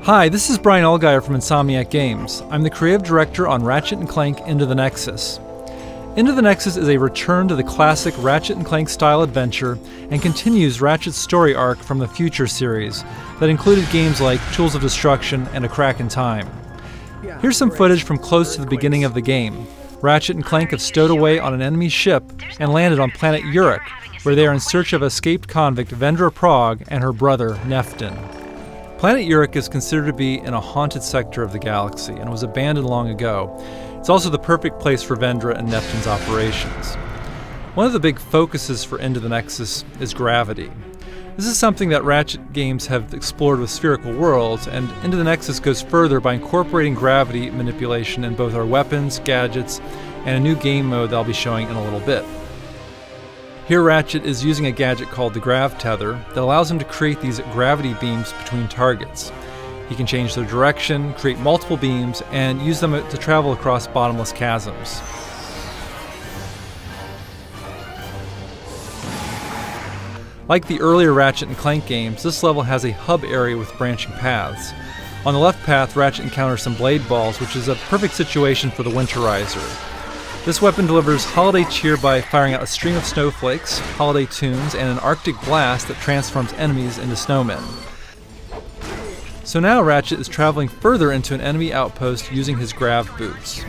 Hi, this is Brian Allgaier from Insomniac Games. I'm the creative director on Ratchet & Clank Into the Nexus. Into the Nexus is a return to the classic Ratchet & Clank style adventure and continues Ratchet's story arc from the Future series that included games like Tools of Destruction and A Crack in Time. Here's some footage from close to the beginning of the game. Ratchet and Clank have stowed away on an enemy ship and landed on planet Uruk, where they are in search of escaped convict Vendra Prague and her brother Neftin. Planet Uruk is considered to be in a haunted sector of the galaxy and was abandoned long ago. It's also the perfect place for Vendra and Neftin's operations. One of the big focuses for Into the Nexus is gravity. This is something that Ratchet games have explored with spherical worlds, and Into the Nexus goes further by incorporating gravity manipulation in both our weapons, gadgets, and a new game mode that I'll be showing in a little bit. Here Ratchet is using a gadget called the Grav Tether that allows him to create these gravity beams between targets. He can change their direction, create multiple beams, and use them to travel across bottomless chasms. Like the earlier Ratchet & Clank games, this level has a hub area with branching paths. On the left path, Ratchet encounters some blade balls, which is a perfect situation for the Winterizer. This weapon delivers holiday cheer by firing out a stream of snowflakes, holiday tunes, and an Arctic blast that transforms enemies into snowmen. So now Ratchet is traveling further into an enemy outpost using his grav boots.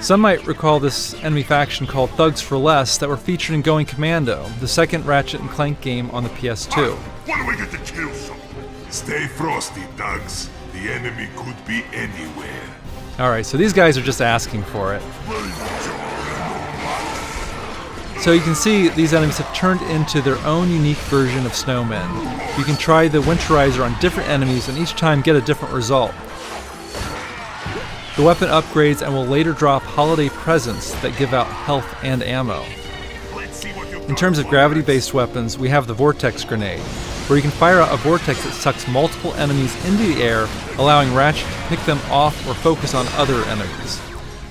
Some might recall this enemy faction called Thugs for Less that were featured in Going Commando, the second Ratchet & Clank game on the PS2. When do we get to kill some? Stay frosty, thugs. The enemy could be anywhere. Alright, so these guys are just asking for it. So you can see these enemies have turned into their own unique version of snowmen. You can try the Winterizer on different enemies and each time get a different result. The weapon upgrades and will later drop holiday presents that give out health and ammo. In terms of gravity-based weapons, we have the Vortex Grenade, where you can fire out a vortex that sucks multiple enemies into the air, allowing Ratchet to pick them off or focus on other enemies.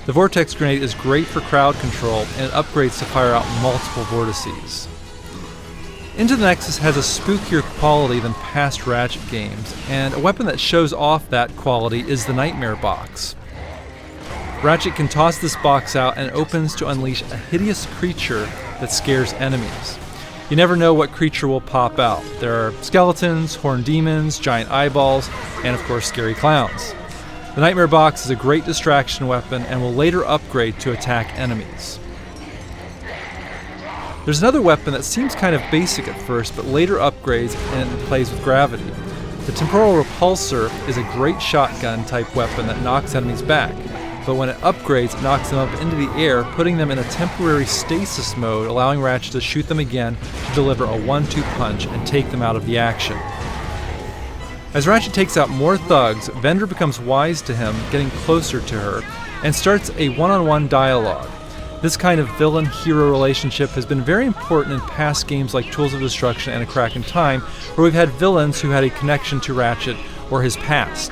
The Vortex Grenade is great for crowd control, and it upgrades to fire out multiple vortices. Into the Nexus has a spookier quality than past Ratchet games, and a weapon that shows off that quality is the Nightmare Box. Ratchet can toss this box out and it opens to unleash a hideous creature that scares enemies. You never know what creature will pop out. There are skeletons, horned demons, giant eyeballs, and of course scary clowns. The Nightmare Box is a great distraction weapon and will later upgrade to attack enemies. There's another weapon that seems kind of basic at first, but later upgrades and plays with gravity. The Temporal Repulsor is a great shotgun type weapon that knocks enemies back, but when it upgrades, it knocks them up into the air, putting them in a temporary stasis mode, allowing Ratchet to shoot them again to deliver a 1-2 punch and take them out of the action. As Ratchet takes out more thugs, Vendra becomes wise to him, getting closer to her, and starts a one-on-one dialogue. This kind of villain-hero relationship has been very important in past games like Tools of Destruction and A Crack in Time, where we've had villains who had a connection to Ratchet or his past.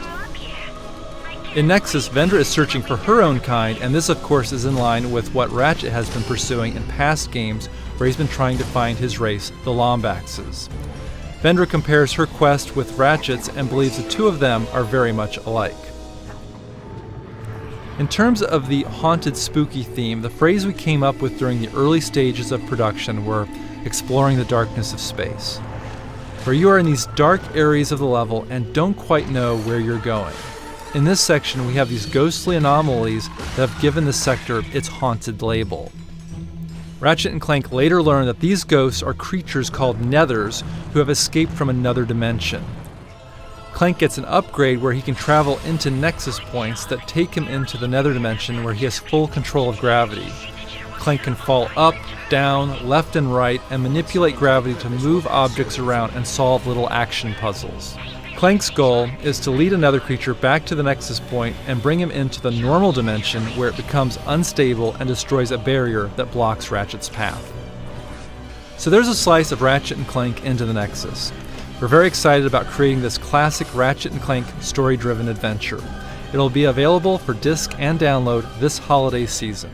In Nexus, Vendra is searching for her own kind, and this of course is in line with what Ratchet has been pursuing in past games where he's been trying to find his race, the Lombaxes. Vendra compares her quest with Ratchet's and believes the two of them are very much alike. In terms of the haunted spooky theme, the phrase we came up with during the early stages of production were exploring the darkness of space, where you are in these dark areas of the level and don't quite know where you're going. In this section, we have these ghostly anomalies that have given the sector its haunted label. Ratchet and Clank later learn that these ghosts are creatures called Nethers who have escaped from another dimension. Clank gets an upgrade where he can travel into Nexus points that take him into the Nether dimension where he has full control of gravity. Clank can fall up, down, left and right, and manipulate gravity to move objects around and solve little action puzzles. Clank's goal is to lead another creature back to the Nexus point and bring him into the normal dimension where it becomes unstable and destroys a barrier that blocks Ratchet's path. So there's a slice of Ratchet & Clank Into the Nexus. We're very excited about creating this classic Ratchet & Clank story-driven adventure. It'll be available for disc and download this holiday season.